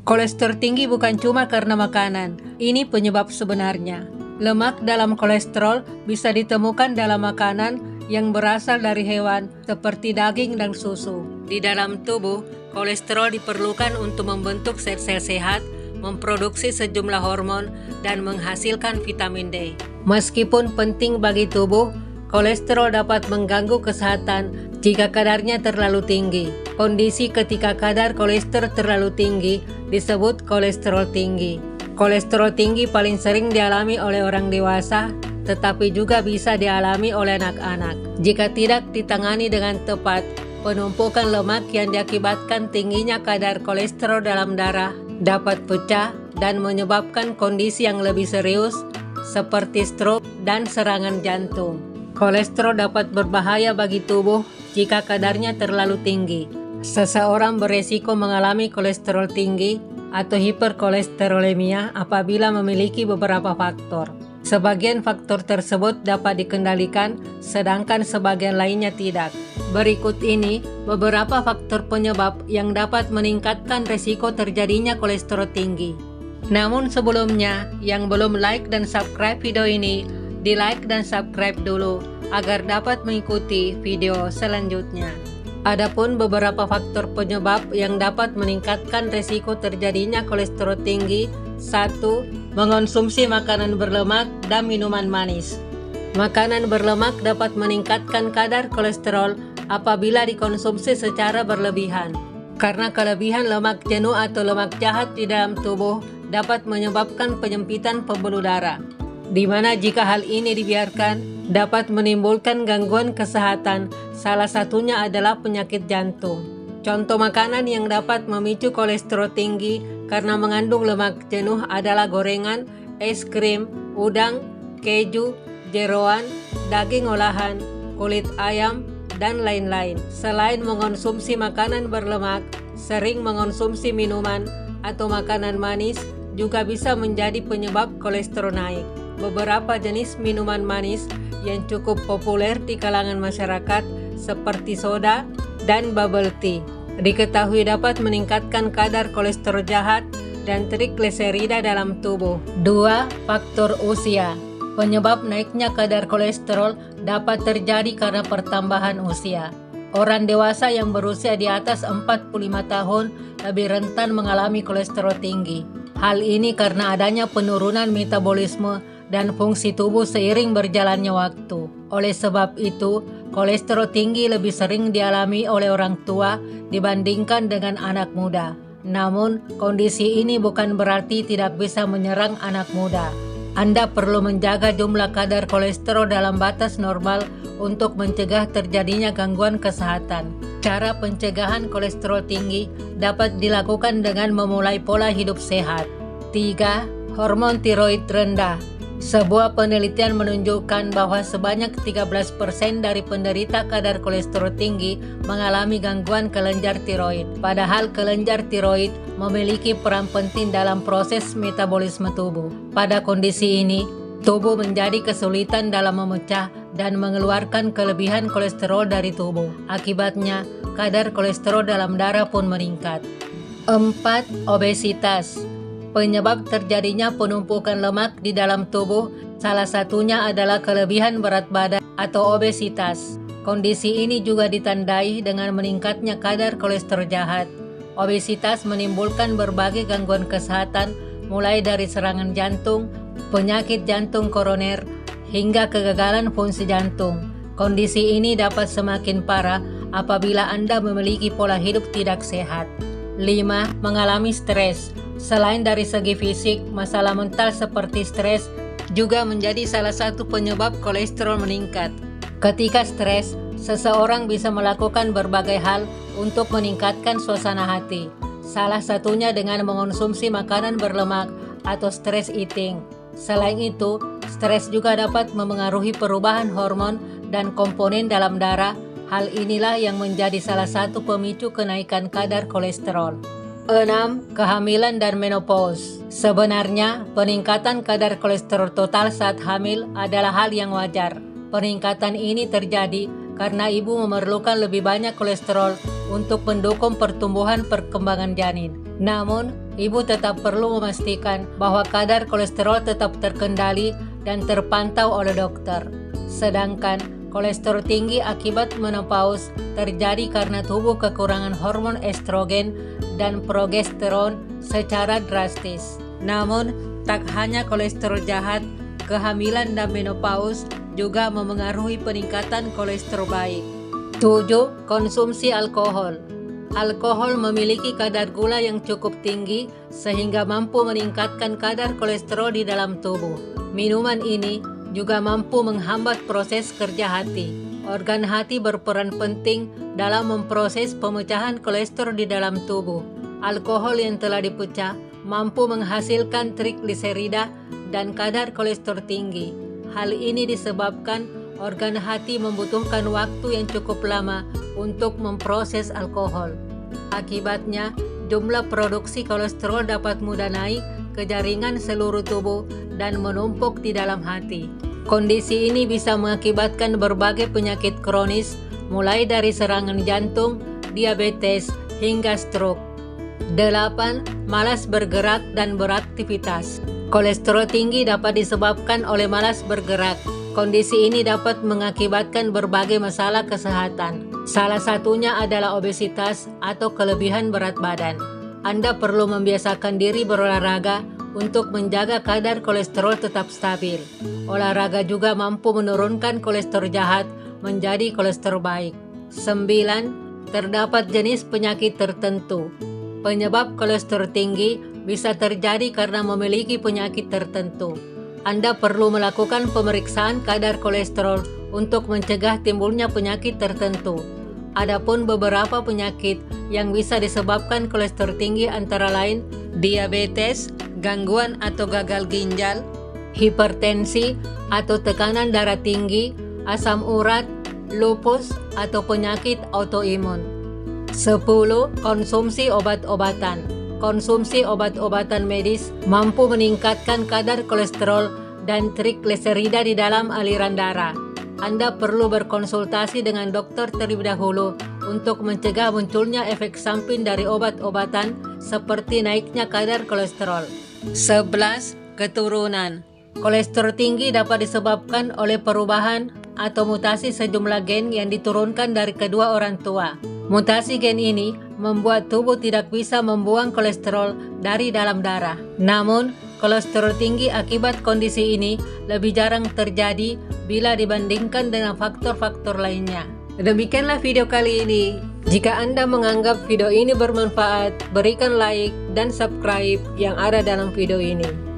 Kolesterol tinggi bukan cuma karena makanan, ini penyebab sebenarnya. Lemak dalam kolesterol bisa ditemukan dalam makanan yang berasal dari hewan seperti daging dan susu. Di dalam tubuh, kolesterol diperlukan untuk membentuk sel-sel sehat, memproduksi sejumlah hormon, dan menghasilkan vitamin D. Meskipun penting bagi tubuh, kolesterol dapat mengganggu kesehatan jika kadarnya terlalu tinggi. Kondisi ketika kadar kolesterol terlalu tinggi disebut kolesterol tinggi. Kolesterol tinggi paling sering dialami oleh orang dewasa, tetapi juga bisa dialami oleh anak-anak. Jika tidak ditangani dengan tepat, penumpukan lemak yang diakibatkan tingginya kadar kolesterol dalam darah dapat pecah dan menyebabkan kondisi yang lebih serius seperti stroke dan serangan jantung. Kolesterol dapat berbahaya bagi tubuh jika kadarnya terlalu tinggi. Seseorang beresiko mengalami kolesterol tinggi atau hiperkolesterolemia apabila memiliki beberapa faktor. Sebagian faktor tersebut dapat dikendalikan, sedangkan sebagian lainnya tidak. Berikut ini beberapa faktor penyebab yang dapat meningkatkan resiko terjadinya kolesterol tinggi. Namun sebelumnya, yang belum like dan subscribe video ini, di like dan subscribe dulu agar dapat mengikuti video selanjutnya. Adapun beberapa faktor penyebab yang dapat meningkatkan resiko terjadinya kolesterol tinggi. 1. Mengonsumsi makanan berlemak dan minuman manis. Makanan berlemak dapat meningkatkan kadar kolesterol apabila dikonsumsi secara berlebihan. Karena kelebihan lemak jenuh atau lemak jahat di dalam tubuh dapat menyebabkan penyempitan pembuluh darah, di mana jika hal ini dibiarkan dapat menimbulkan gangguan kesehatan, salah satunya adalah penyakit jantung. Contoh makanan yang dapat memicu kolesterol tinggi karena mengandung lemak jenuh adalah gorengan, es krim, udang, keju, jeroan, daging olahan, kulit ayam, dan lain-lain. Selain mengonsumsi makanan berlemak, sering mengonsumsi minuman atau makanan manis juga bisa menjadi penyebab kolesterol naik. Beberapa jenis minuman manis yang cukup populer di kalangan masyarakat seperti soda dan bubble tea diketahui dapat meningkatkan kadar kolesterol jahat dan trigliserida dalam tubuh. 2. Faktor usia. Penyebab naiknya kadar kolesterol dapat terjadi karena pertambahan usia. Orang dewasa yang berusia di atas 45 tahun lebih rentan mengalami kolesterol tinggi. Hal ini karena adanya penurunan metabolisme dan fungsi tubuh seiring berjalannya waktu. Oleh sebab itu, kolesterol tinggi lebih sering dialami oleh orang tua dibandingkan dengan anak muda. Namun, kondisi ini bukan berarti tidak bisa menyerang anak muda. Anda perlu menjaga jumlah kadar kolesterol dalam batas normal untuk mencegah terjadinya gangguan kesehatan. Cara pencegahan kolesterol tinggi dapat dilakukan dengan memulai pola hidup sehat. 3. Hormon tiroid rendah. Sebuah penelitian menunjukkan bahwa sebanyak 13% dari penderita kadar kolesterol tinggi mengalami gangguan kelenjar tiroid. Padahal kelenjar tiroid memiliki peran penting dalam proses metabolisme tubuh. Pada kondisi ini, tubuh menjadi kesulitan dalam memecah dan mengeluarkan kelebihan kolesterol dari tubuh. Akibatnya, kadar kolesterol dalam darah pun meningkat. 4. Obesitas. Penyebab terjadinya penumpukan lemak di dalam tubuh salah satunya adalah kelebihan berat badan atau obesitas. Kondisi ini juga ditandai dengan meningkatnya kadar kolesterol jahat. Obesitas menimbulkan berbagai gangguan kesehatan mulai dari serangan jantung, penyakit jantung koroner, hingga kegagalan fungsi jantung. Kondisi ini dapat semakin parah apabila Anda memiliki pola hidup tidak sehat. 5. Mengalami stres. Selain dari segi fisik, masalah mental seperti stres juga menjadi salah satu penyebab kolesterol meningkat. Ketika stres, seseorang bisa melakukan berbagai hal untuk meningkatkan suasana hati. Salah satunya dengan mengonsumsi makanan berlemak atau stress eating. Selain itu, stres juga dapat memengaruhi perubahan hormon dan komponen dalam darah. Hal inilah yang menjadi salah satu pemicu kenaikan kadar kolesterol. 6. Kehamilan dan menopause. Sebenarnya, peningkatan kadar kolesterol total saat hamil adalah hal yang wajar. Peningkatan ini terjadi karena ibu memerlukan lebih banyak kolesterol untuk mendukung pertumbuhan perkembangan janin. Namun, ibu tetap perlu memastikan bahwa kadar kolesterol tetap terkendali dan terpantau oleh dokter. Sedangkan kolesterol tinggi akibat menopause terjadi karena tubuh kekurangan hormon estrogen dan progesteron secara drastis. Namun, tak hanya kolesterol jahat, kehamilan dan menopause juga memengaruhi peningkatan kolesterol baik. 7. Konsumsi alkohol. Alkohol memiliki kadar gula yang cukup tinggi sehingga mampu meningkatkan kadar kolesterol di dalam tubuh. Minuman ini juga mampu menghambat proses kerja hati. Organ hati berperan penting dalam memproses pemecahan kolesterol di dalam tubuh. Alkohol yang telah dipecah mampu menghasilkan trigliserida dan kadar kolesterol tinggi. Hal ini disebabkan organ hati membutuhkan waktu yang cukup lama untuk memproses alkohol. Akibatnya, jumlah produksi kolesterol dapat mudah naik ke jaringan seluruh tubuh dan menumpuk di dalam hati. Kondisi ini bisa mengakibatkan berbagai penyakit kronis, mulai dari serangan jantung, diabetes, hingga stroke. 8. Malas bergerak dan beraktivitas. Kolesterol tinggi dapat disebabkan oleh malas bergerak. Kondisi ini dapat mengakibatkan berbagai masalah kesehatan. Salah satunya adalah obesitas atau kelebihan berat badan. Anda perlu membiasakan diri berolahraga untuk menjaga kadar kolesterol tetap stabil. Olahraga juga mampu menurunkan kolesterol jahat menjadi kolesterol baik. 9. Terdapat jenis penyakit tertentu. Penyebab kolesterol tinggi bisa terjadi karena memiliki penyakit tertentu. Anda perlu melakukan pemeriksaan kadar kolesterol untuk mencegah timbulnya penyakit tertentu. Adapun beberapa penyakit yang bisa disebabkan kolesterol tinggi antara lain diabetes, gangguan atau gagal ginjal, hipertensi atau tekanan darah tinggi, asam urat, lupus atau penyakit autoimun. 10. Konsumsi obat-obatan. Konsumsi obat-obatan medis mampu meningkatkan kadar kolesterol dan trigliserida di dalam aliran darah. Anda perlu berkonsultasi dengan dokter terlebih dahulu untuk mencegah munculnya efek samping dari obat-obatan seperti naiknya kadar kolesterol. 11. Keturunan. Kolesterol tinggi dapat disebabkan oleh perubahan atau mutasi sejumlah gen yang diturunkan dari kedua orang tua. Mutasi gen ini membuat tubuh tidak bisa membuang kolesterol dari dalam darah. Namun, kolesterol tinggi akibat kondisi ini lebih jarang terjadi bila dibandingkan dengan faktor-faktor lainnya. Demikianlah video kali ini. Jika Anda menganggap video ini bermanfaat, berikan like dan subscribe yang ada dalam video ini.